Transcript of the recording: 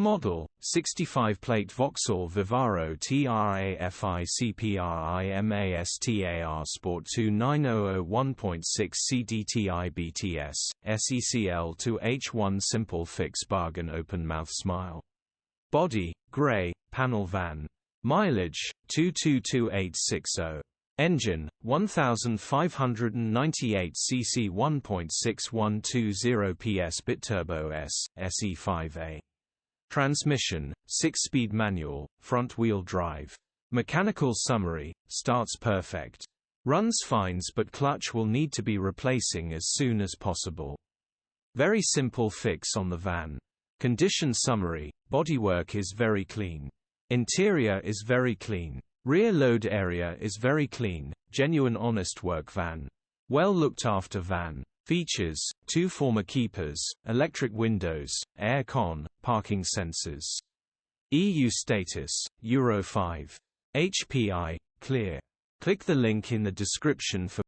Model, 65-plate Vauxhall Vivaro TRAFIC PRIMASTAR Sport 29001.6 CDTI BTS, SEC L2H1 Simple Fix Bargain Open Mouth Smile. Body, grey, panel van. Mileage, 222860. Engine, 1598 cc 1.6120 PS BITURBO S, SE5A. Transmission, 6-speed manual, front-wheel drive. Mechanical summary, starts perfect. Runs fines but clutch will need to be replacing as soon as possible. Very simple fix on the van. Condition summary, bodywork is very clean. Interior is very clean. Rear load area is very clean, genuine honest work van. Well looked after van. Features, 2 former keepers, electric windows, air con, parking sensors. EU status, Euro 5. HPI, clear. Click the link in the description for